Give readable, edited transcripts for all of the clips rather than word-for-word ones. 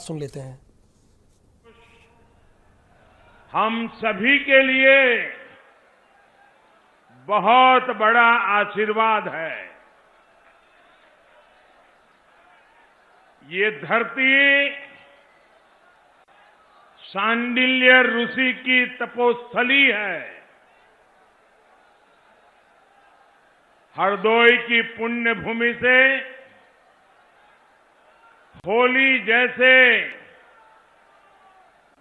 सुन लेते हैं। हम सभी के लिए बहुत बड़ा आशीर्वाद है। ये धरती शांडिल्य ऋषि की तपोस्थली है। हरदोई की पुण्य भूमि से होली जैसे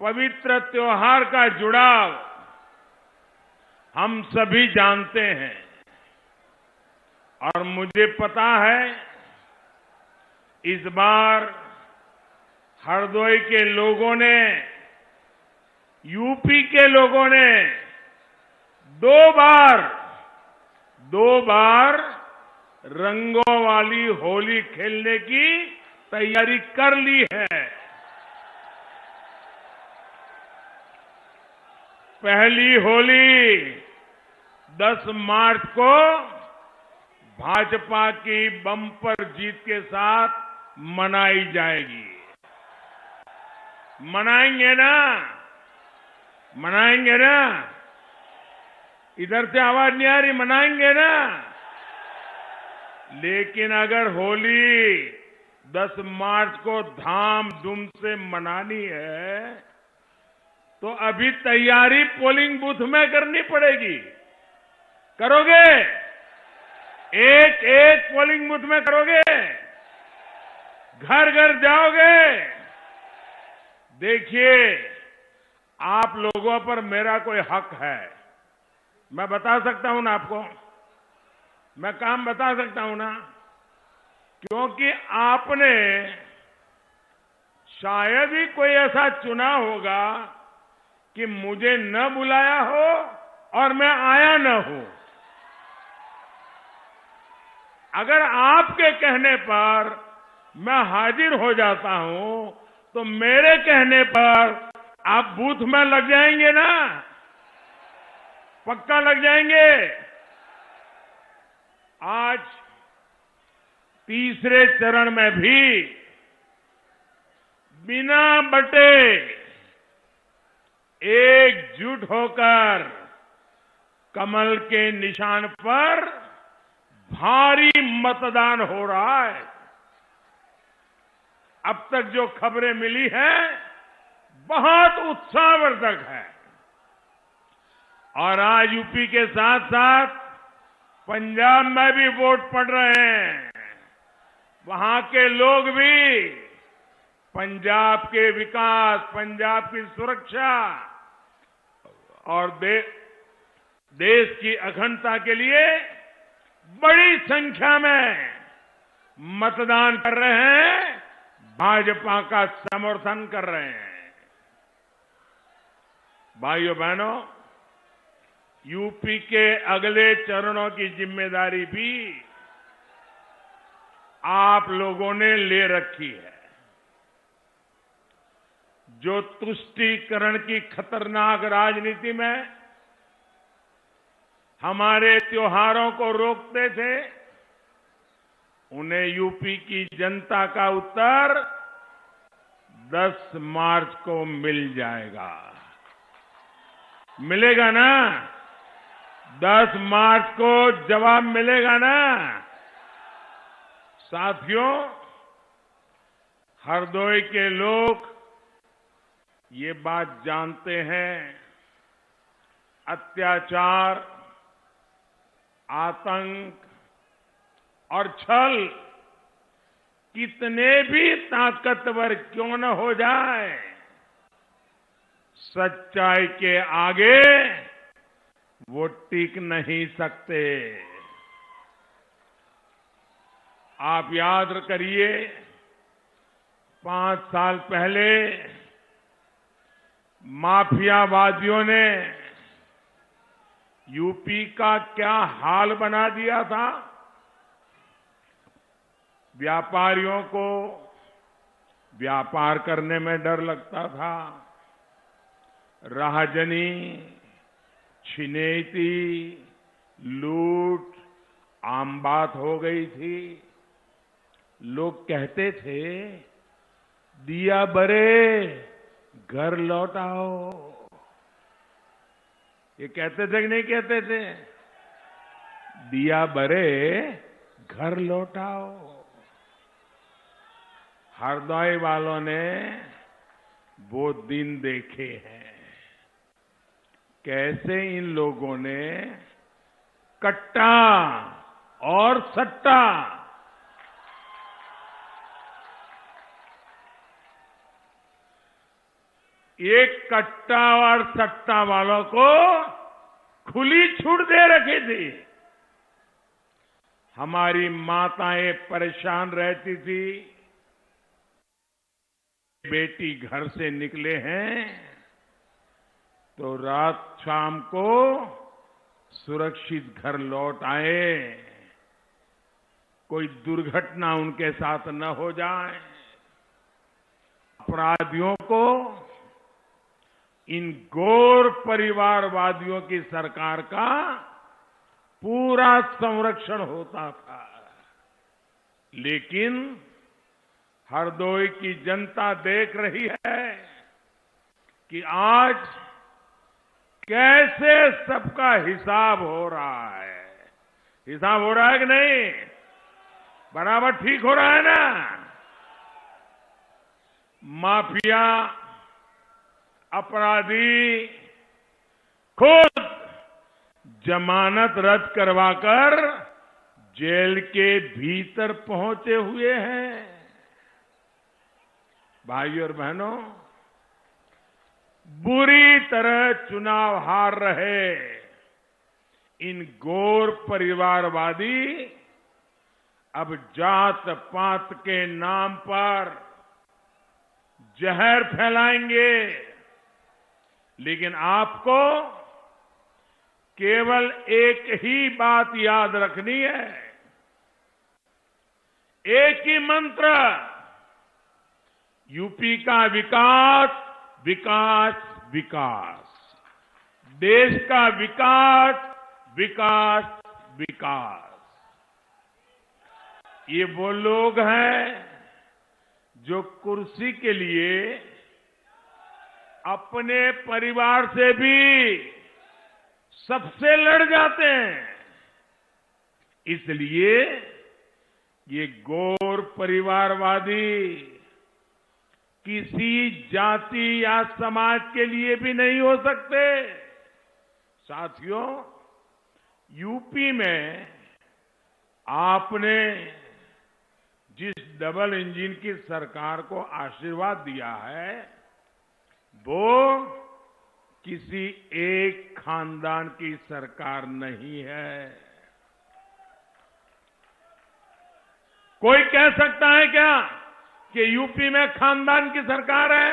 पवित्र त्योहार का जुड़ाव हम सभी जानते हैं और मुझे पता है इस बार हरदोई के लोगों ने, यूपी के लोगों ने दो बार रंगों वाली होली खेलने की तैयारी कर ली है। पहली होली 10 मार्च को भाजपा की बम्पर जीत के साथ मनाई जाएगी। मनाएंगे ना? मनाएंगे ना? इधर से आवाज नहीं आ रही, मनाएंगे ना? लेकिन अगर होली 10 मार्च को धाम धूम से मनानी है तो अभी तैयारी पोलिंग बूथ में करनी पड़ेगी। करोगे? एक एक पोलिंग बूथ में करोगे? घर घर जाओगे? देखिए, आप लोगों पर मेरा कोई हक है। मैं बता सकता हूं ना आपको, मैं काम बता सकता हूं ना, क्योंकि आपने शायद ही कोई ऐसा चुना होगा कि मुझे न बुलाया हो और मैं आया न हूं। अगर आपके कहने पर मैं हाजिर हो जाता हूं तो मेरे कहने पर आप बूथ में लग जाएंगे ना? पक्का लग जाएंगे। आज तीसरे चरण में भी बिना बटे एकजुट होकर कमल के निशान पर भारी मतदान हो रहा है। अब तक जो खबरें मिली हैं बहुत उत्साहवर्धक है और आज यूपी के साथ साथ पंजाब में भी वोट पड़ रहे हैं। वहां के लोग भी पंजाब के विकास, पंजाब की सुरक्षा और देश की अखंडता के लिए बड़ी संख्या में मतदान कर रहे हैं, भाजपा का समर्थन कर रहे हैं। भाइयों बहनों, यूपी के अगले चरणों की जिम्मेदारी भी आप लोगों ने ले रखी है। जो तुष्टीकरण की खतरनाक राजनीति में हमारे त्योहारों को रोकते थे, उन्हें यूपी की जनता का उत्तर 10 मार्च को मिल जाएगा। मिलेगा ना? 10 मार्च को जवाब मिलेगा ना? साथियों, हरदोई के लोग ये बात जानते हैं, अत्याचार, आतंक और छल कितने भी ताकतवर क्यों न हो जाए, सच्चाई के आगे वो टिक नहीं सकते। आप याद करिए, 5 साल पहले माफियावादियों ने यूपी का क्या हाल बना दिया था। व्यापारियों को व्यापार करने में डर लगता था, राहजनी, छिनेती, लूट आम बात हो गई थी। लोग कहते थे दिया बरे घर लौटाओ। ये कहते थे कि नहीं कहते थे? दिया बरे घर लौटाओ। हरदोई वालों ने वो दिन देखे हैं, कैसे इन लोगों ने कट्टा और सट्टा, एक कट्टा और सट्टा वालों को खुली छूट दे रखी थी। हमारी माताएं परेशान रहती थी, बेटी घर से निकले हैं तो रात शाम को सुरक्षित घर लौट आए, कोई दुर्घटना उनके साथ न हो जाए। अपराधियों को इन घोर परिवारवादियों की सरकार का पूरा संरक्षण होता था। लेकिन हरदोई की जनता देख रही है कि आज कैसे सबका हिसाब हो रहा है। हिसाब हो रहा है कि नहीं? बराबर ठीक हो रहा है ना? माफिया, अपराधी खुद जमानत रद्द करवाकर जेल के भीतर पहुंचे हुए हैं। भाइयों और बहनों, बुरी तरह चुनाव हार रहे इन घोर परिवारवादी अब जात पात के नाम पर जहर फैलाएंगे। लेकिन आपको केवल एक ही बात याद रखनी है, एक ही मंत्र, यूपी का विकास, विकास, विकास, देश का विकास, विकास, विकास। ये वो लोग हैं जो कुर्सी के लिए अपने परिवार से भी सबसे लड़ जाते हैं। इसलिए ये घोर परिवारवादी किसी जाति या समाज के लिए भी नहीं हो सकते। साथियों, यूपी में आपने जिस डबल इंजन की सरकार को आशीर्वाद दिया है, वो किसी एक खानदान की सरकार नहीं है। कोई कह सकता है क्या कि यूपी में खानदान की सरकार है?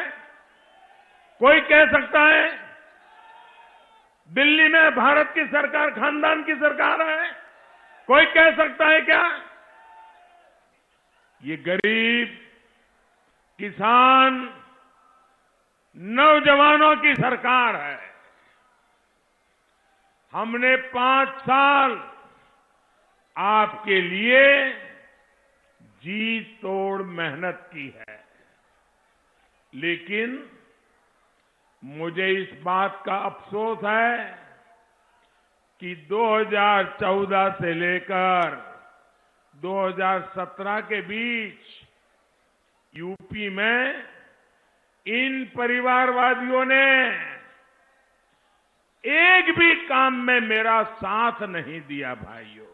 कोई कह सकता है दिल्ली में भारत की सरकार खानदान की सरकार है? कोई कह सकता है क्या? ये गरीब, किसान, नौजवानों की सरकार है। हमने 5 साल आपके लिए जी तोड़ मेहनत की है। लेकिन मुझे इस बात का अफसोस है कि 2014 से लेकर 2017 के बीच यूपी में इन परिवारवादियों ने एक भी काम में मेरा साथ नहीं दिया। भाइयों,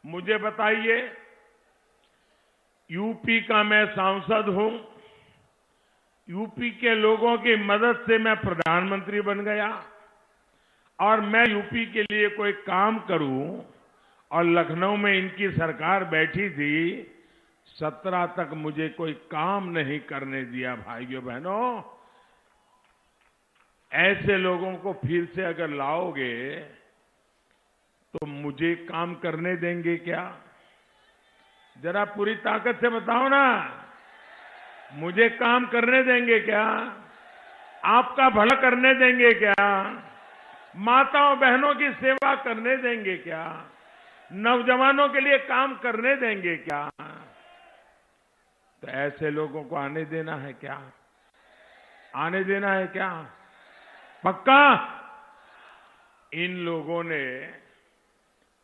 मुझे बताइए, यूपी का मैं सांसद हूं, यूपी के लोगों की मदद से मैं प्रधानमंत्री बन गया, और मैं यूपी के लिए कोई काम करूं, और लखनऊ में इनकी सरकार बैठी थी, 17 तक मुझे कोई काम नहीं करने दिया। भाइयों बहनों, ऐसे लोगों को फिर से अगर लाओगे तो मुझे काम करने देंगे क्या? जरा पूरी ताकत से बताओ ना, मुझे काम करने देंगे क्या? आपका भला करने देंगे क्या? माताओं बहनों की सेवा करने देंगे क्या? नौजवानों के लिए काम करने देंगे क्या? तो ऐसे लोगों को आने देना है क्या? आने देना है क्या? पक्का? इन लोगों ने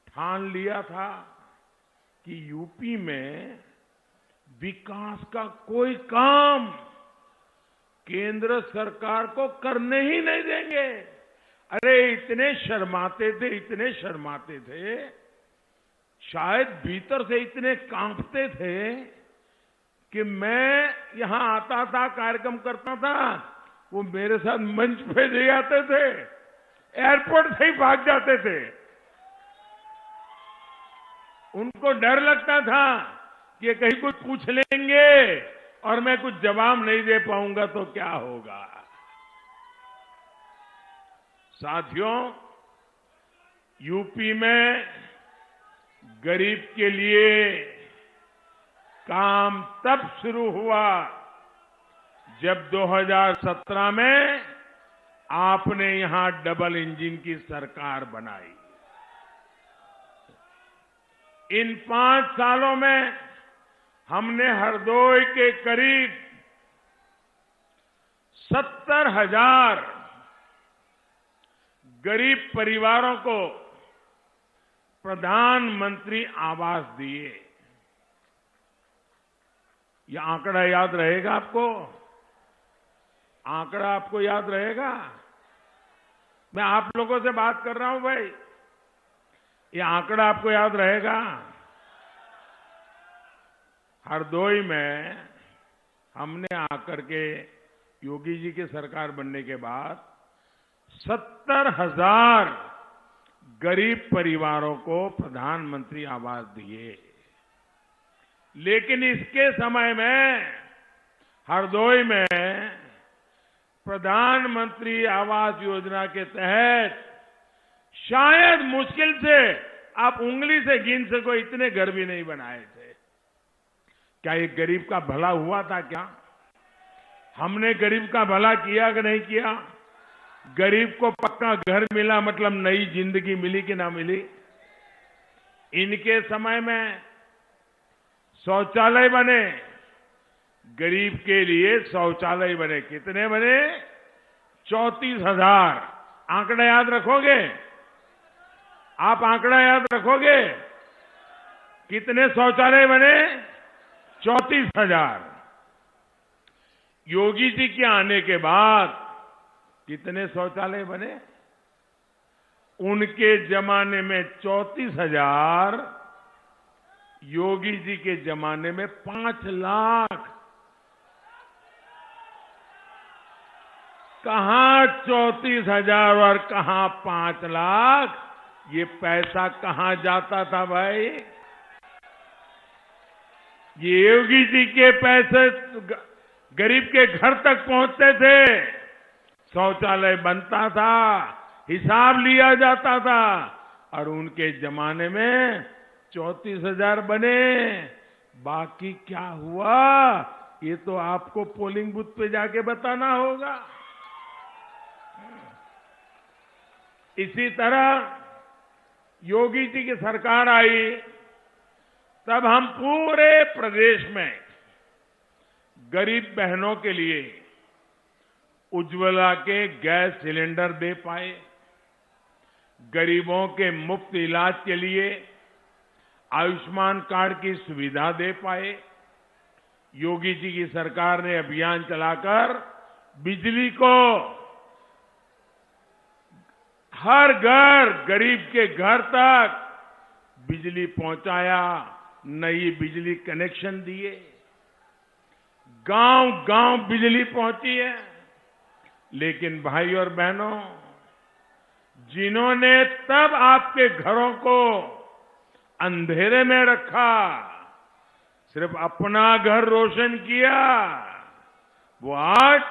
ठान लिया था कि यूपी में विकास का कोई काम केंद्र सरकार को करने ही नहीं देंगे। अरे इतने शर्माते थे, इतने शर्माते थे, शायद भीतर से इतने कांपते थे कि मैं यहां आता था, कार्यक्रम करता था, वो मेरे साथ मंच पे ले आते थे, एयरपोर्ट से ही भाग जाते थे। उनको डर लगता था कि ये कहीं कुछ पूछ लेंगे और मैं कुछ जवाब नहीं दे पाऊंगा तो क्या होगा। साथियों, यूपी में गरीब के लिए काम तब शुरू हुआ जब 2017 में आपने यहां डबल इंजन की सरकार बनाई। इन 5 सालों में हमने हरदोई के करीब 70,000 गरीब परिवारों को प्रधानमंत्री आवास दिए। यह आंकड़ा याद रहेगा आपको? आंकड़ा आपको याद रहेगा? मैं आप लोगों से बात कर रहा हूं भाई, ये आंकड़ा आपको याद रहेगा? हरदोई में हमने आकर के योगी जी की सरकार बनने के बाद 70,000 गरीब परिवारों को प्रधानमंत्री आवास दिए। लेकिन इसके समय में हरदोई में प्रधानमंत्री आवास योजना के तहत शायद मुश्किल से आप उंगली से गिन सको इतने घर भी नहीं बनाए थे। क्या एक गरीब का भला हुआ था क्या? हमने गरीब का भला किया कि नहीं किया? गरीब को पक्का घर मिला मतलब नई जिंदगी मिली कि ना मिली? इनके समय में शौचालय बने, गरीब के लिए शौचालय बने। कितने बने? 34,000। आंकड़ा याद रखोगे? आप आंकड़ा याद रखोगे? कितने शौचालय बने? 34,000। योगी जी के आने के बाद कितने शौचालय बने? उनके जमाने में 34,000, योगी जी के जमाने में 5 लाख। कहां 34,000 और कहां 5 लाख? ये पैसा कहां जाता था भाई? ये योगी जी के पैसे गरीब के घर तक पहुंचते थे, शौचालय बनता था, हिसाब लिया जाता था, और उनके जमाने में 34,000 बने। बाकी क्या हुआ ये तो आपको पोलिंग बूथ पे जाके बताना होगा। इसी तरह योगी जी की सरकार आई, तब हम पूरे प्रदेश में गरीब बहनों के लिए उज्ज्वला के गैस सिलेंडर दे पाए, गरीबों के मुफ्त इलाज के लिए आयुष्मान कार्ड की सुविधा दे पाए। योगी जी की सरकार ने अभियान चलाकर बिजली को हर घर, गरीब के घर तक बिजली पहुंचाया, नई बिजली कनेक्शन दिए, गांव-गांव बिजली पहुंची है। लेकिन भाई और बहनों, जिन्होंने तब आपके घरों को अंधेरे में रखा, सिर्फ अपना घर रोशन किया, वो आज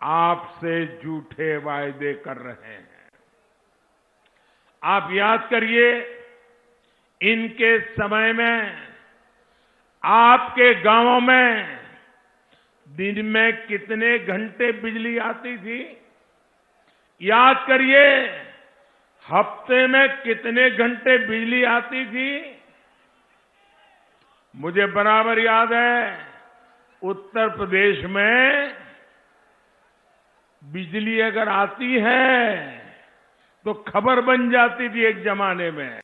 आपसे झूठे वायदे कर रहे हैं। आप याद करिए, इनके समय में आपके गांवों में दिन में कितने घंटे बिजली आती थी? याद करिए, हफ्ते में कितने घंटे बिजली आती थी? मुझे बराबर याद है, उत्तर प्रदेश में बिजली अगर आती है तो खबर बन जाती थी एक जमाने में।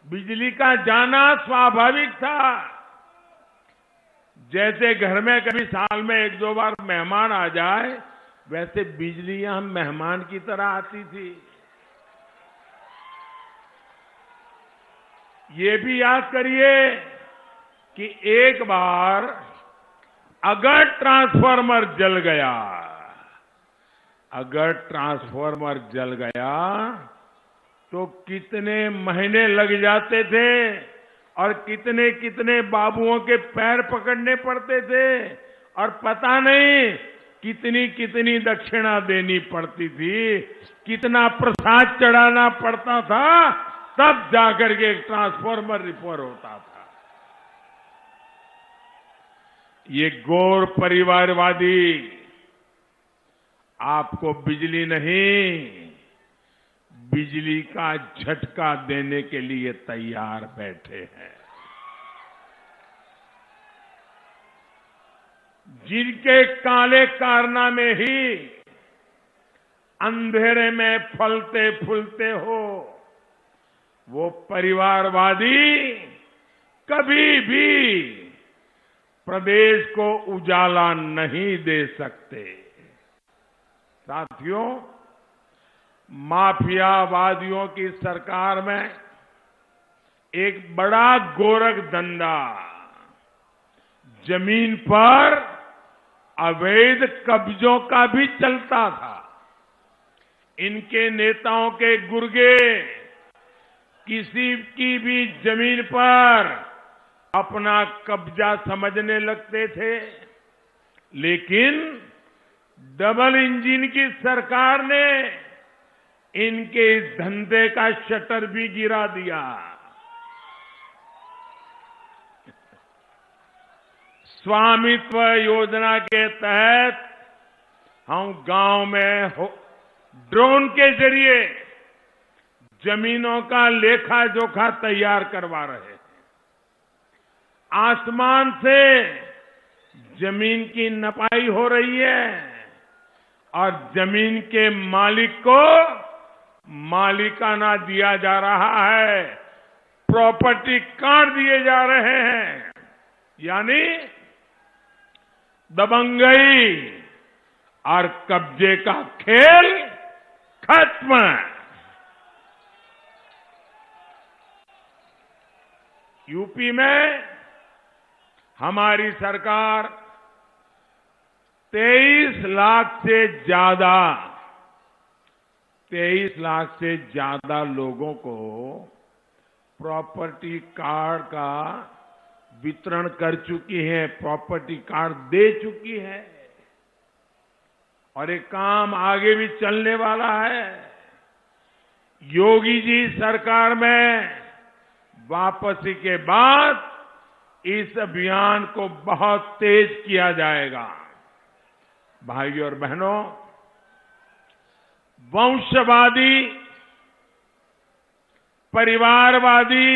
बिजली का जाना स्वाभाविक था। जैसे घर में कभी साल में एक दो बार मेहमान आ जाए, वैसे बिजली यहां मेहमान की तरह आती थी। ये भी याद करिए कि एक बार अगर ट्रांसफार्मर जल गया तो कितने महीने लग जाते थे और कितने कितने बाबुओं के पैर पकड़ने पड़ते थे और पता नहीं कितनी कितनी दक्षिणा देनी पड़ती थी, कितना प्रसाद चढ़ाना पड़ता था, तब जाकर के एक ट्रांसफार्मर रिपेयर होता था। ये गौर परिवारवादी आपको बिजली नहीं, बिजली का झटका देने के लिए तैयार बैठे हैं। जिनके काले कारनामे ही अंधेरे में फलते फूलते हो, वो परिवारवादी कभी भी प्रदेश को उजाला नहीं दे सकते। साथियों, माफियावादियों की सरकार में एक बड़ा गोरख धंधा जमीन पर अवैध कब्जों का भी चलता था। इनके नेताओं के गुर्गे किसी की भी जमीन पर अपना कब्जा समझने लगते थे, लेकिन डबल इंजन की सरकार ने इनके इस धंधे का शटर भी गिरा दिया। स्वामित्व योजना के तहत हम गांव में ड्रोन के जरिए जमीनों का लेखा जोखा तैयार करवा रहे हैं। आसमान से जमीन की नपाई हो रही है और जमीन के मालिक को मालिकाना दिया जा रहा है, प्रॉपर्टी कार्ड दिए जा रहे हैं, यानी दबंगई और कब्जे का खेल खत्म। यूपी में हमारी सरकार 23 लाख से ज्यादा लोगों को प्रॉपर्टी कार्ड का वितरण कर चुकी है, प्रॉपर्टी कार्ड दे चुकी है और ये काम आगे भी चलने वाला है। योगी जी सरकार में वापसी के बाद इस अभियान को बहुत तेज किया जाएगा। भाइयों और बहनों, वंशवादी, परिवारवादी,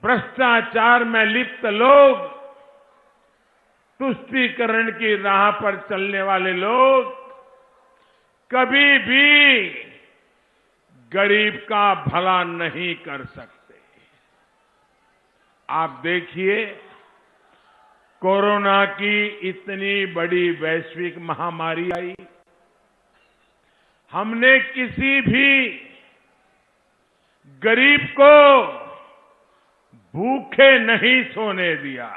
भ्रष्टाचार में लिप्त लोग, तुष्टीकरण की राह पर चलने वाले लोग कभी भी गरीब का भला नहीं कर सकते। आप देखिए, कोरोना की इतनी बड़ी वैश्विक महामारी आई, हमने किसी भी गरीब को भूखे नहीं सोने दिया।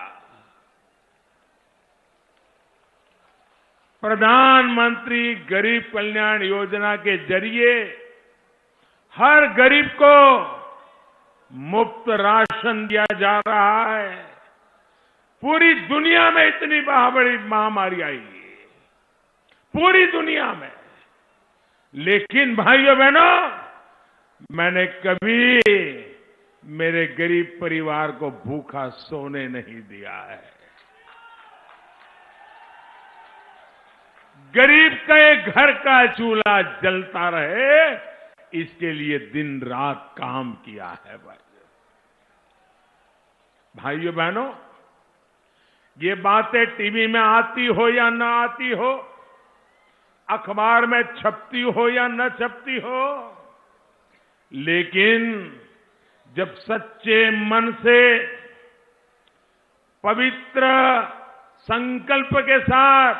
प्रधानमंत्री गरीब कल्याण योजना के जरिए हर गरीब को मुफ्त राशन दिया जा रहा है। पूरी दुनिया में इतनी बड़ी महामारी आई है, पूरी दुनिया में, लेकिन भाइयों बहनों, मैंने कभी मेरे गरीब परिवार को भूखा सोने नहीं दिया है। गरीब के घर का चूल्हा जलता रहे, इसके लिए दिन रात काम किया है भाई। भाइयों बहनों, ये बातें टीवी में आती हो या न आती हो, अखबार में छपती हो या न छपती हो, लेकिन जब सच्चे मन से पवित्र संकल्प के साथ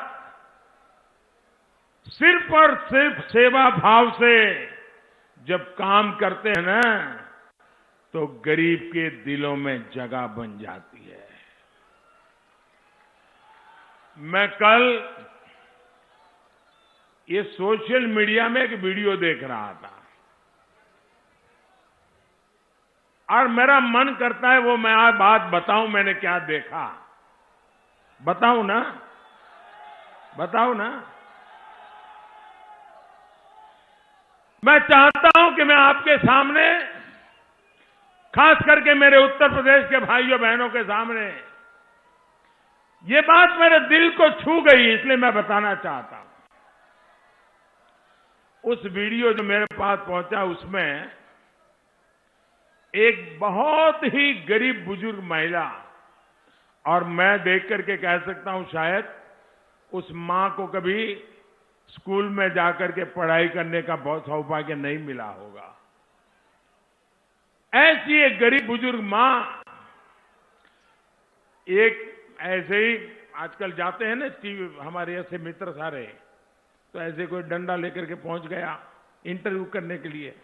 सिर्फ और सिर्फ सेवा भाव से जब काम करते हैं ना, तो गरीब के दिलों में जगह बन जाती है। मैं कल ये सोशल मीडिया में एक वीडियो देख रहा था और मेरा मन करता है वो मैं आज बात बताऊं मैंने क्या देखा। बताऊं ना? बताऊं ना? मैं चाहता हूं कि मैं आपके सामने, खास करके मेरे उत्तर प्रदेश के भाइयों बहनों के सामने, ये बात मेरे दिल को छू गई, इसलिए मैं बताना चाहता हूं। उस वीडियो जो मेरे पास पहुंचा उसमें एक बहुत ही गरीब बुजुर्ग महिला, और मैं देख करके कह सकता हूं शायद उस मां को कभी स्कूल में जाकर के पढ़ाई करने का बहुत सौभाग्य नहीं मिला होगा। ऐसी एक गरीब बुजुर्ग मां, एक ऐसे ही आजकल जाते हैं ना टीवी, हमारे ऐसे मित्र सारे, तो ऐसे कोई डंडा लेकर के पहुंच गया इंटरव्यू करने के लिए।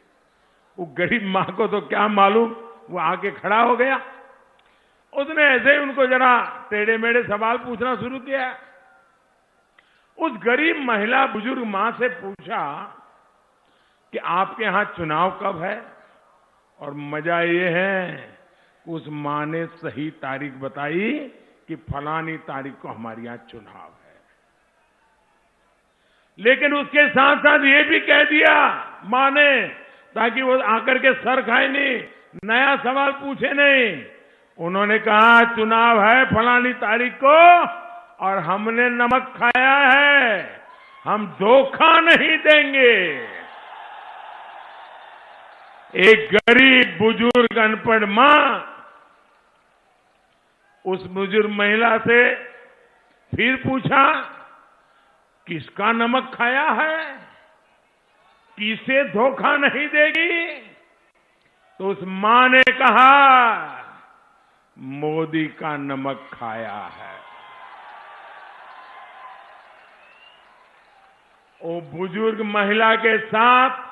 वो गरीब मां को तो क्या मालूम, वो आके खड़ा हो गया, उसने ऐसे ही उनको जरा टेढ़े मेढ़े सवाल पूछना शुरू किया। उस गरीब महिला बुजुर्ग मां से पूछा कि आपके यहां चुनाव कब है? और मजा ये है कि उस मां ने सही तारीख बताई कि फलानी तारीख को हमारे यहां चुनाव है। लेकिन उसके साथ साथ ये भी कह दिया मां ने, ताकि वो आकर के सर खाए नहीं, नया सवाल पूछे नहीं, उन्होंने कहा चुनाव है फलानी तारीख को और हमने नमक खाया है, हम धोखा नहीं देंगे। एक गरीब बुजुर्ग अनपढ़ मां उस बुजुर्ग महिला से फिर पूछा किसका नमक खाया है, किसे धोखा नहीं देगी? तो उस मां ने कहा मोदी का नमक खाया है। वो बुजुर्ग महिला के साथ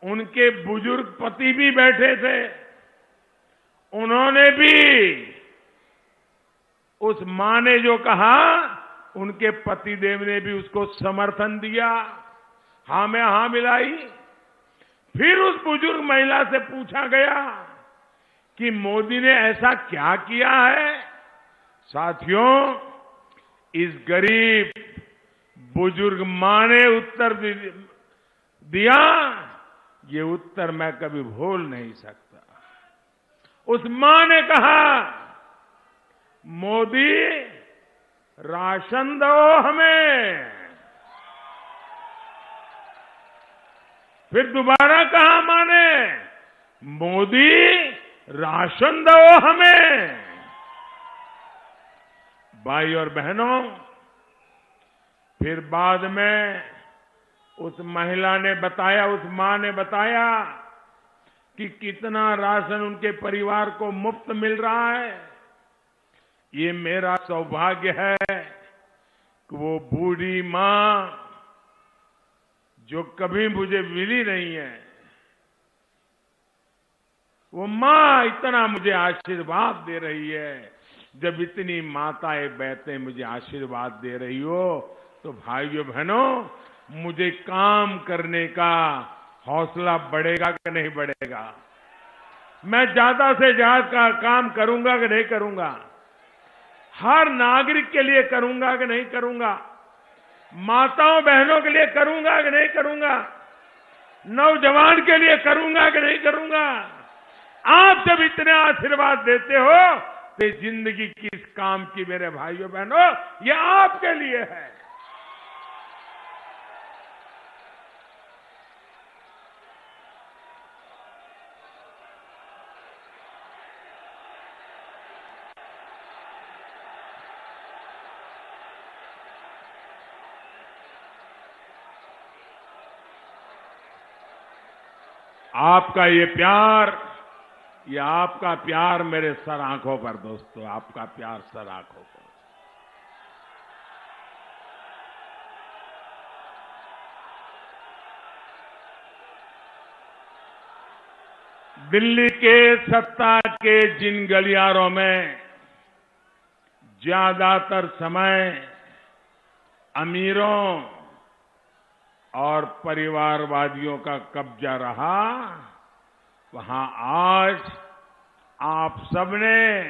उनके बुजुर्ग पति भी बैठे थे, उन्होंने भी उस मां ने जो कहा उनके पतिदेव ने भी उसको समर्थन दिया, हां में हां मिलाई। फिर उस बुजुर्ग महिला से पूछा गया कि मोदी ने ऐसा क्या किया है? साथियों, इस गरीब बुजुर्ग मां ने उत्तर दिया, ये उत्तर मैं कभी भूल नहीं सकता। उस मां ने कहा मोदी राशन दो हमें। फिर दोबारा कहा मां ने मोदी राशन दो हमें। भाई और बहनों, फिर बाद में उस महिला ने बताया, उस मां ने बताया कि कितना राशन उनके परिवार को मुफ्त मिल रहा है। ये मेरा सौभाग्य है कि वो बूढ़ी मां जो कभी मुझे मिली नहीं है, वो मां इतना मुझे आशीर्वाद दे रही है। जब इतनी माताएं बहतें मुझे आशीर्वाद दे रही हो, तो भाइयों बहनों, मुझे काम करने का हौसला बढ़ेगा कि नहीं बढ़ेगा? मैं ज्यादा से ज्यादा काम करूंगा कि नहीं करूंगा? हर नागरिक के लिए करूंगा कि नहीं करूंगा? माताओं बहनों के लिए करूंगा कि नहीं करूंगा? नौजवान के लिए करूंगा कि नहीं करूंगा? आप जब इतने आशीर्वाद देते हो तो जिंदगी किस काम की मेरे भाइयों बहनों, ये आपके लिए है। आपका ये आपका प्यार मेरे सर आंखों पर दोस्तों, आपका प्यार सर आंखों पर। दिल्ली के सत्ता के जिन गलियारों में ज्यादातर समय अमीरों और परिवारवादियों का कब्जा रहा, वहां आज आप सबने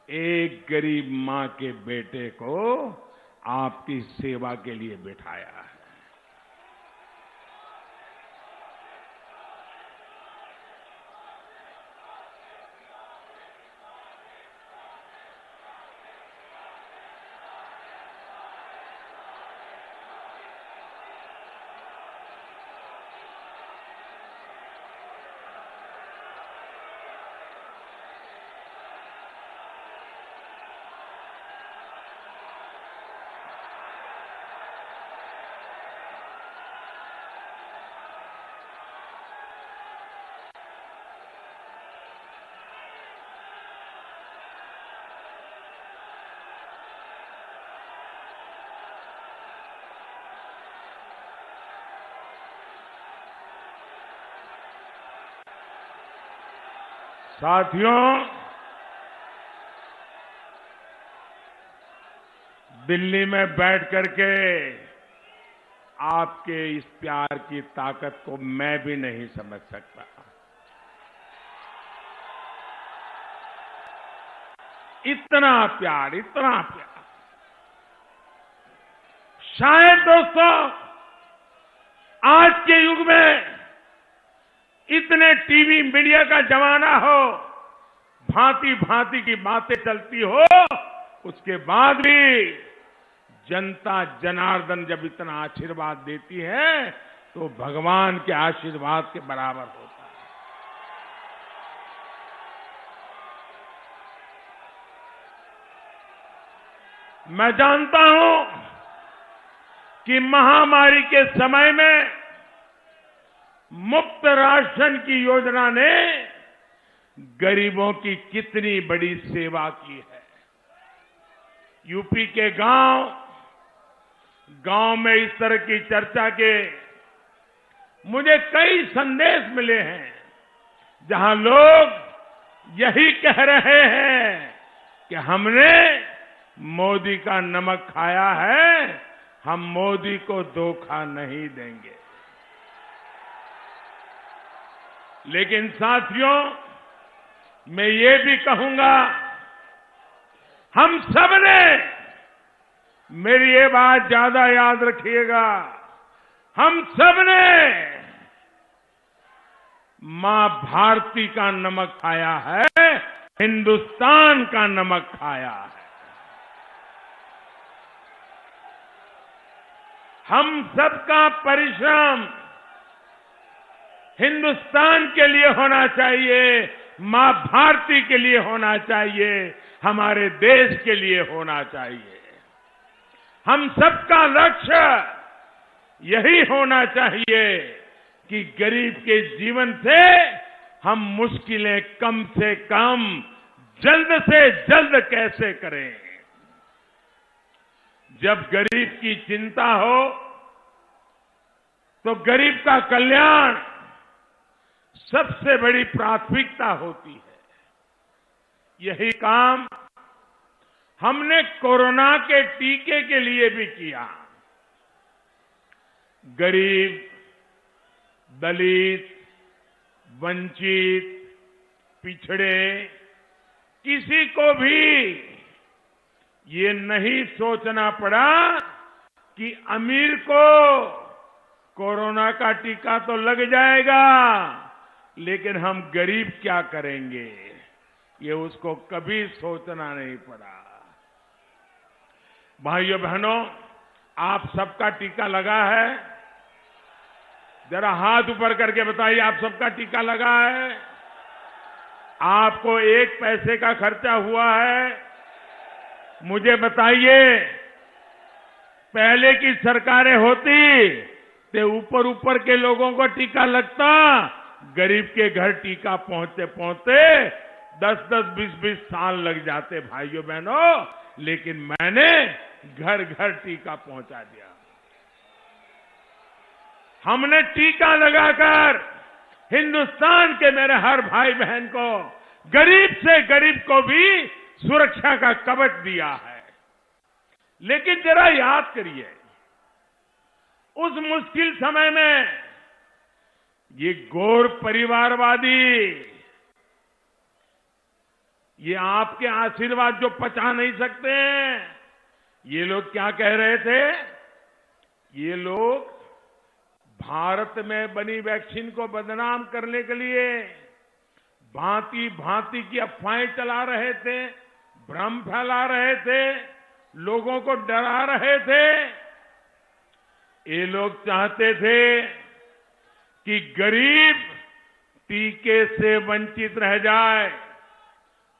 एक गरीब मां के बेटे को आपकी सेवा के लिए बिठाया है। साथियों, दिल्ली में बैठ करके आपके इस प्यार की ताकत को मैं भी नहीं समझ सकता। इतना प्यार, इतना प्यार। शायद दोस्तों आज के युग में इतने टीवी मीडिया का जमाना हो, भांति भांति की बातें चलती हो, उसके बाद भी जनता जनार्दन जब इतना आशीर्वाद देती है तो भगवान के आशीर्वाद के बराबर होता है। मैं जानता हूं कि महामारी के समय में मुफ्त राशन की योजना ने गरीबों की कितनी बड़ी सेवा की है। यूपी के गांव में इस तरह की चर्चा के मुझे कई संदेश मिले हैं, जहां लोग यही कह रहे हैं कि हमने मोदी का नमक खाया है, हम मोदी को धोखा नहीं देंगे। लेकिन साथियों, मैं ये भी कहूंगा, हम सबने, मेरी ये बात ज्यादा याद रखिएगा, हम सबने मां भारती का नमक खाया है, हिंदुस्तान का नमक खाया है। हम सबका परिश्रम हिंदुस्तान के लिए होना चाहिए, मां भारती के लिए होना चाहिए, हमारे देश के लिए होना चाहिए। हम सबका लक्ष्य यही होना चाहिए कि गरीब के जीवन से हम मुश्किलें कम से कम, जल्द से जल्द कैसे करें। जब गरीब की चिंता हो तो गरीब का कल्याण सबसे बड़ी प्राथमिकता होती है। यही काम हमने कोरोना के टीके के लिए भी किया। गरीब, दलित, वंचित, पिछड़े, किसी को भी ये नहीं सोचना पड़ा कि अमीर को कोरोना का टीका तो लग जाएगा, लेकिन हम गरीब क्या करेंगे, ये उसको कभी सोचना नहीं पड़ा। भाइयों बहनों, आप सबका टीका लगा है? जरा हाथ ऊपर करके बताइए, आप सबका टीका लगा है? आपको एक पैसे का खर्चा हुआ है? मुझे बताइए, पहले की सरकारें होती ते ऊपर ऊपर के लोगों को टीका लगता, गरीब के घर टीका पहुंचते पहुंचते 10-10, 20-20 साल लग जाते भाइयों बहनों, लेकिन मैंने घर घर टीका पहुंचा दिया। हमने टीका लगाकर हिंदुस्तान के मेरे हर भाई बहन को, गरीब से गरीब को भी सुरक्षा का कवच दिया है। लेकिन जरा याद करिए, उस मुश्किल समय में ये घोर परिवारवादी, ये आपके आशीर्वाद जो पचा नहीं सकते हैं, ये लोग क्या कह रहे थे? ये लोग भारत में बनी वैक्सीन को बदनाम करने के लिए भांति भांति की अफवाहें चला रहे थे, भ्रम फैला रहे थे, लोगों को डरा रहे थे। ये लोग चाहते थे कि गरीब टीके से वंचित रह जाए,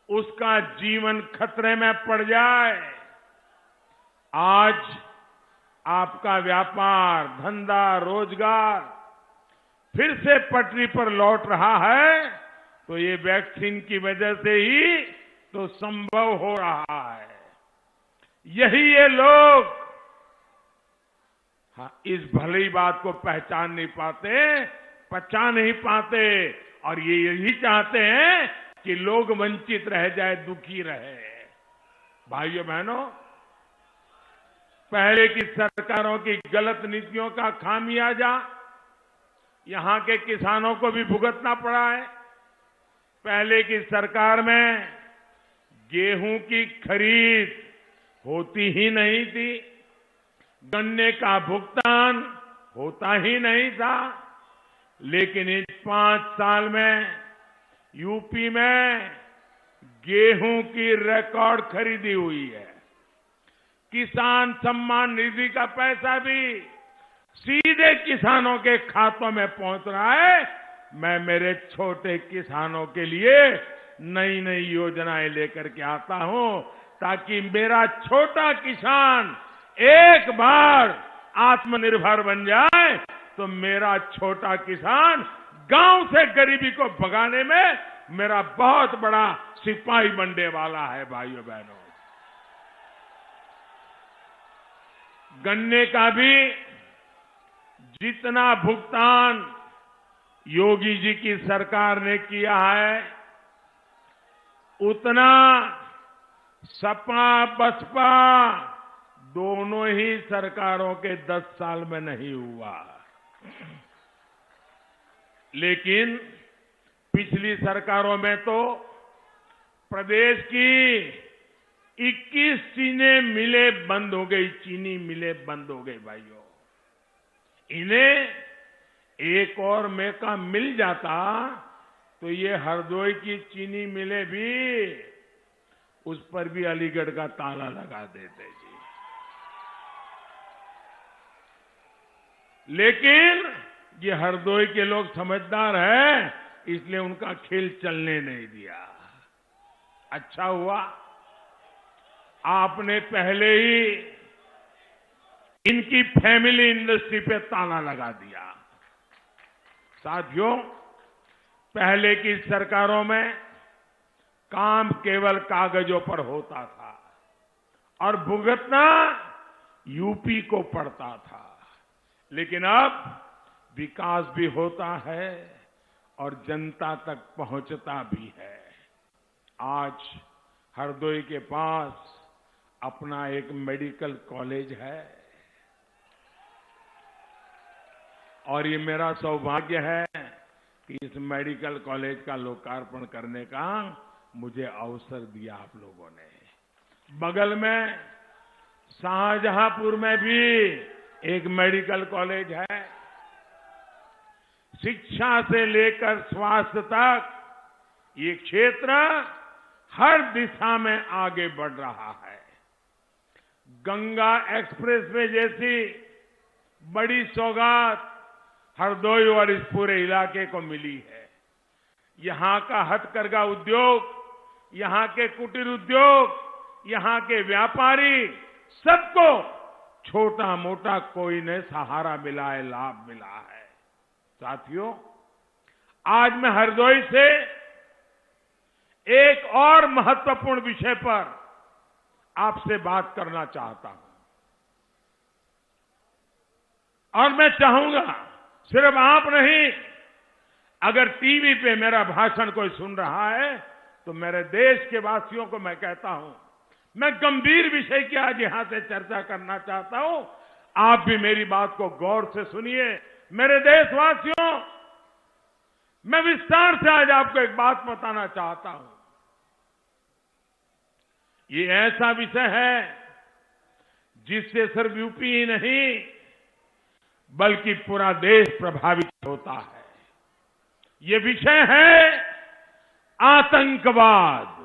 उसका जीवन खतरे में पड़ जाए। आज आपका व्यापार, धंधा, रोजगार फिर से पटरी पर लौट रहा है, तो ये वैक्सीन की वजह से ही तो संभव हो रहा है। यही ये लोग इस भली बात को पहचान नहीं पाते, पचा नहीं पाते, और ये यही चाहते हैं कि लोग वंचित रह जाए, दुखी रहे। भाइयों बहनों, पहले की सरकारों की गलत नीतियों का खामियाजा यहां के किसानों को भी भुगतना पड़ा है। पहले की सरकार में गेहूं की खरीद होती ही नहीं थी, गन्ने का भुगतान होता ही नहीं था। लेकिन इस 5 साल में यूपी में गेहूं की रिकॉर्ड खरीदी हुई है। किसान सम्मान निधि का पैसा भी सीधे किसानों के खातों में पहुंच रहा है। मैं मेरे छोटे किसानों के लिए नई नई योजनाएं लेकर के आता हूं, ताकि मेरा छोटा किसान एक बार आत्मनिर्भर बन जाए, तो मेरा छोटा किसान गांव से गरीबी को भगाने में मेरा बहुत बड़ा सिपाही बनने वाला है। भाइयों बहनों, गन्ने का भी जितना भुगतान योगी जी की सरकार ने किया है, उतना सपा बसपा दोनों ही सरकारों के 10 साल में नहीं हुआ। लेकिन पिछली सरकारों में तो प्रदेश की 21 चीनी मिलें बंद हो गई, चीनी मिलें बंद हो गई। भाइयों, इन्हें एक और मौका मिल जाता तो ये हरदोई की चीनी मिलें भी, उस पर भी अलीगढ़ का ताला लगा देते जी। लेकिन ये हरदोई के लोग समझदार हैं, इसलिए उनका खेल चलने नहीं दिया। अच्छा हुआ आपने पहले ही इनकी फैमिली इंडस्ट्री पे ताला लगा दिया। साथियों, पहले की सरकारों में काम केवल कागजों पर होता था और भुगतना यूपी को पड़ता था। लेकिन अब विकास भी होता है और जनता तक पहुंचता भी है। आज हरदोई के पास अपना एक मेडिकल कॉलेज है और ये मेरा सौभाग्य है कि इस मेडिकल कॉलेज का लोकार्पण करने का मुझे अवसर दिया आप लोगों ने। बगल में शाहजहांपुर में भी एक मेडिकल कॉलेज है। शिक्षा से लेकर स्वास्थ्य तक ये क्षेत्र हर दिशा में आगे बढ़ रहा है। गंगा एक्सप्रेसवे जैसी बड़ी सौगात हरदोई और इस पूरे इलाके को मिली है। यहां का हथकरघा उद्योग, यहां के कुटीर उद्योग, यहां के व्यापारी सबको छोटा मोटा कोई ने सहारा मिला है, लाभ मिला है। साथियों, आज मैं हरदोई से एक और महत्वपूर्ण विषय पर आपसे बात करना चाहता हूं और मैं चाहूंगा सिर्फ आप नहीं, अगर टीवी पे मेरा भाषण कोई सुन रहा है तो मेरे देश के वासियों को मैं कहता हूं, मैं गंभीर विषय की आज यहां से चर्चा करना चाहता हूं। आप भी मेरी बात को गौर से सुनिए। मेरे देशवासियों, मैं विस्तार से आज आपको एक बात बताना चाहता हूं। ये ऐसा विषय है जिससे सिर्फ यूपी ही नहीं बल्कि पूरा देश प्रभावित होता है। ये विषय है आतंकवाद।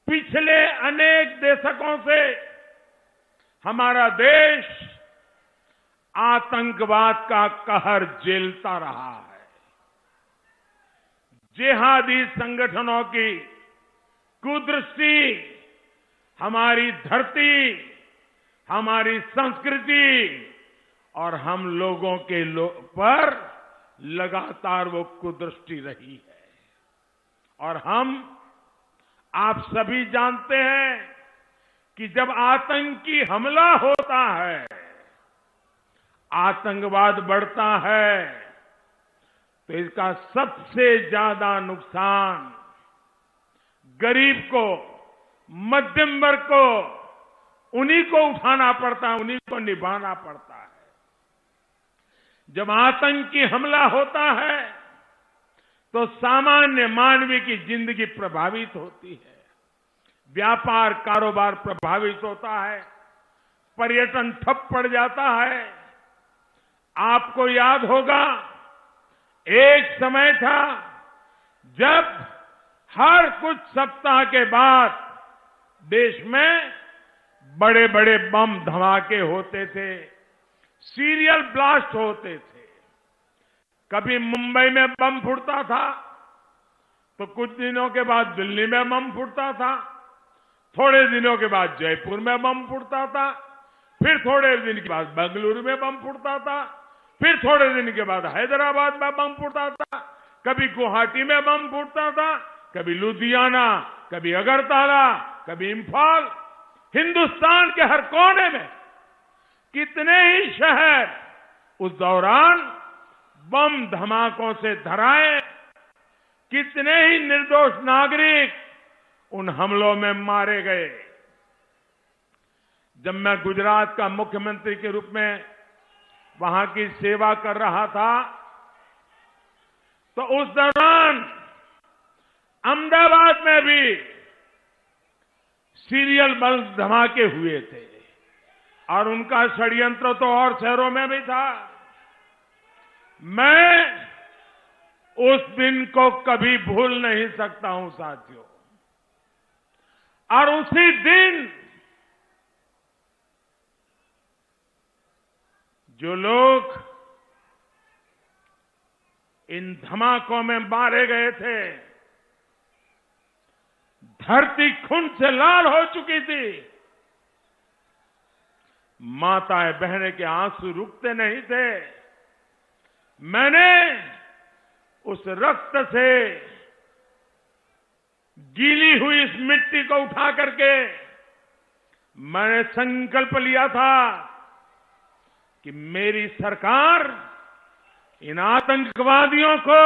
पिछले अनेक दशकों से हमारा देश आतंकवाद का कहर झेलता रहा है। जिहादी संगठनों की कुदृष्टि हमारी धरती, हमारी संस्कृति और हम लोगों के पर लगातार वो कुदृष्टि रही है। और आप सभी जानते हैं कि जब आतंकी हमला होता है, आतंकवाद बढ़ता है, तो इसका सबसे ज्यादा नुकसान गरीब को, मध्यम वर्ग को, उन्हीं को उठाना पड़ता है, उन्हीं को निभाना पड़ता है। जब आतंकी हमला होता है तो सामान्य मानवीय की जिंदगी प्रभावित होती है, व्यापार कारोबार प्रभावित होता है, पर्यटन ठप पड़ जाता है। आपको याद होगा, एक समय था जब हर कुछ सप्ताह के बाद देश में बड़े बड़े बम धमाके होते थे, सीरियल ब्लास्ट होते थे। कभी मुंबई में बम फूटता था तो कुछ दिनों के बाद दिल्ली में बम फूटता था, थोड़े दिनों के बाद जयपुर में बम फूटता था, फिर थोड़े दिन के बाद बेंगलुरु में बम फूटता था, फिर थोड़े दिन के बाद हैदराबाद में बम फूटता था, कभी गुवाहाटी में बम फूटता था, कभी लुधियाना, कभी अगरतला, कभी इम्फाल। हिंदुस्तान के हर कोने में कितने ही शहर उस दौरान बम धमाकों से धराए, कितने ही निर्दोष नागरिक उन हमलों में मारे गए। जब मैं गुजरात का मुख्यमंत्री के रूप में वहां की सेवा कर रहा था तो उस दौरान अहमदाबाद में भी सीरियल बम धमाके हुए थे और उनका षड्यंत्र तो और शहरों में भी था। मैं उस दिन को कभी भूल नहीं सकता हूं साथियों। और उसी दिन जो लोग इन धमाकों में मारे गए थे, धरती खून से लाल हो चुकी थी। माताएं बहनें के आंसू रुकते नहीं थे। मैंने उस रक्त से गीली हुई इस मिट्टी को उठा करके मैंने संकल्प लिया था कि मेरी सरकार इन आतंकवादियों को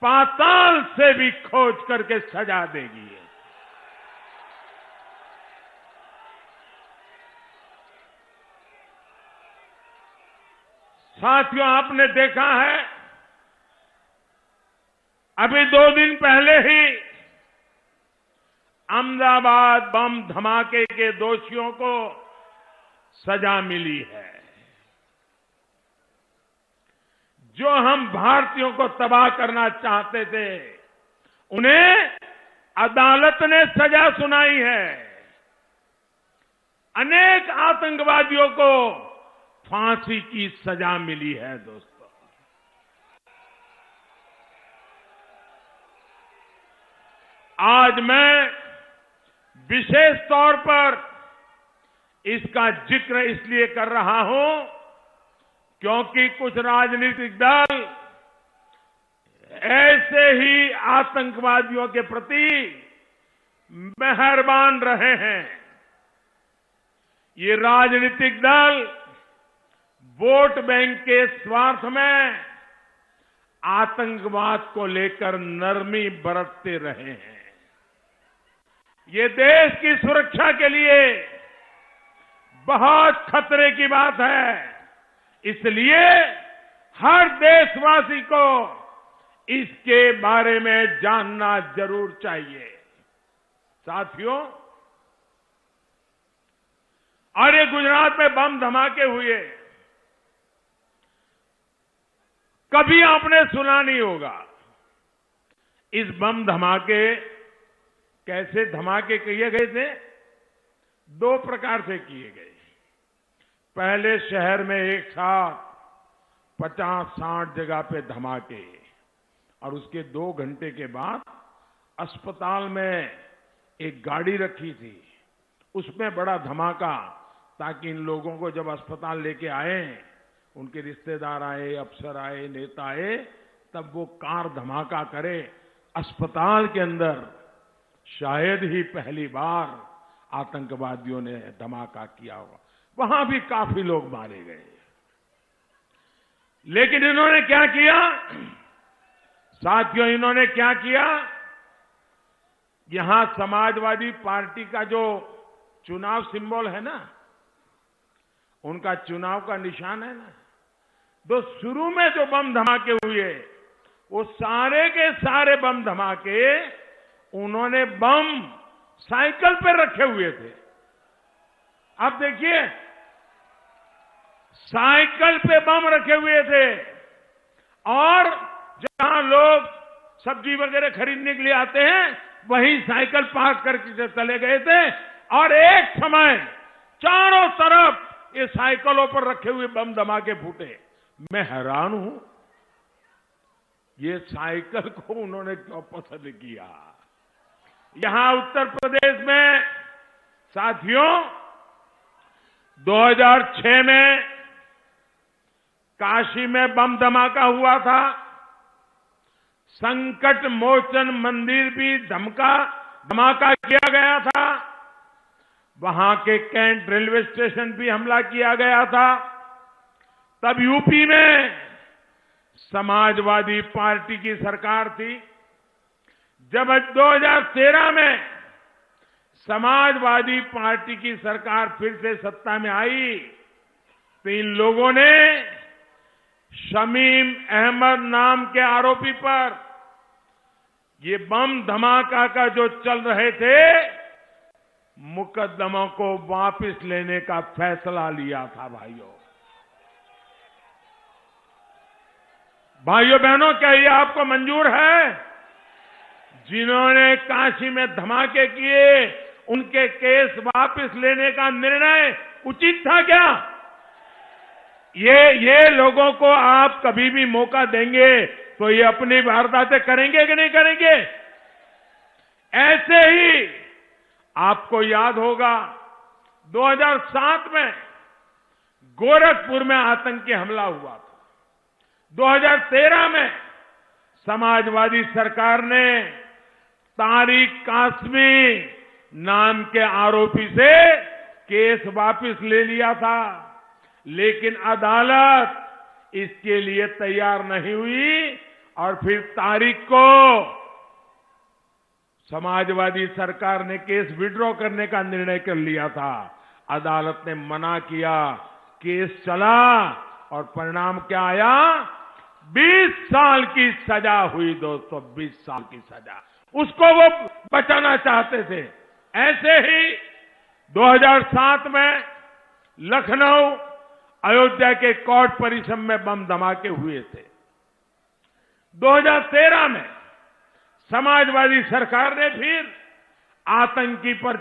पाताल से भी खोज करके सजा देगी। साथियों, आपने देखा है अभी 2 दिन पहले ही अहमदाबाद बम धमाके के दोषियों को सजा मिली है। जो हम भारतीयों को तबाह करना चाहते थे, उन्हें अदालत ने सजा सुनाई है। अनेक आतंकवादियों को फांसी की सजा मिली है। दोस्तों, आज मैं विशेष तौर पर इसका जिक्र इसलिए कर रहा हूं क्योंकि कुछ राजनीतिक दल ऐसे ही आतंकवादियों के प्रति मेहरबान रहे हैं। ये राजनीतिक दल वोट बैंक के स्वार्थ में आतंकवाद को लेकर नरमी बरतते रहे हैं। ये देश की सुरक्षा के लिए बहुत खतरे की बात है। इसलिए हर देशवासी को इसके बारे में जानना जरूर चाहिए। साथियों, और ये गुजरात में बम धमाके हुए, कभी आपने सुना नहीं होगा। इस बम धमाके कैसे धमाके किए गए थे? 2 प्रकार से किए गए। पहले शहर में एक साथ 50-60 जगह पे धमाके, और उसके 2 घंटे के बाद अस्पताल में एक गाड़ी रखी थी, उसमें बड़ा धमाका, ताकि इन लोगों को जब अस्पताल लेके आए, उनके रिश्तेदार आए, अफसर आए, नेता आए, तब वो कार धमाका करे। अस्पताल के अंदर शायद ही पहली बार आतंकवादियों ने धमाका किया होगा। वहां भी काफी लोग मारे गए। लेकिन इन्होंने क्या किया साथियों? इन्होंने क्या किया? यहां समाजवादी पार्टी का जो चुनाव सिंबल है ना, उनका चुनाव का निशान है ना, तो शुरू में जो बम धमाके हुए, वो सारे के सारे बम धमाके उन्होंने बम साइकिल पर रखे हुए थे। अब देखिए, साइकिल पे बम रखे हुए थे, और जहां लोग सब्जी वगैरह खरीदने के लिए आते हैं, वहीं साइकिल पार्क करके चले गए थे, और एक समय चारों तरफ ये साइकिलों पर रखे हुए बम धमाके फूटे। मैं हैरान हूं, ये साइकिल को उन्होंने क्यों पसंद किया? यहां उत्तर प्रदेश में साथियों 2006 में काशी में बम धमाका हुआ था। संकट मोचन मंदिर भी धमाका किया गया था। वहां के कैंट रेलवे स्टेशन भी हमला किया गया था। तब यूपी में समाजवादी पार्टी की सरकार थी। जब 2013 में समाजवादी पार्टी की सरकार फिर से सत्ता में आई, तो इन लोगों ने शमीम अहमद नाम के आरोपी पर ये बम धमाका का जो चल रहे थे, मुकदमों को वापस लेने का फैसला लिया था। भाइयों बहनों, क्या ये आपको मंजूर है? जिन्होंने काशी में धमाके किए, उनके केस वापस लेने का निर्णय उचित था क्या? ये लोगों को आप कभी भी मौका देंगे तो ये अपनी वारदातें करेंगे कि नहीं करेंगे? ऐसे ही आपको याद होगा 2007 में गोरखपुर में आतंकी हमला हुआ था। 2013 में समाजवादी सरकार ने तारिक कासमी नाम के आरोपी से केस वापस ले लिया था, लेकिन अदालत इसके लिए तैयार नहीं हुई, और फिर तारिक को समाजवादी सरकार ने केस विड्रॉ करने का निर्णय कर लिया था। अदालत ने मना किया, केस चला, और परिणाम क्या आया? 20 साल की सजा हुई दोस्तों, 20 साल की सजा। उसको वो बचाना चाहते थे। ऐसे ही 2007 में लखनऊ, अयोध्या के कोर्ट परिसर में बम धमाके हुए थे। 2013 में समाजवादी सरकार ने फिर आतंकी पर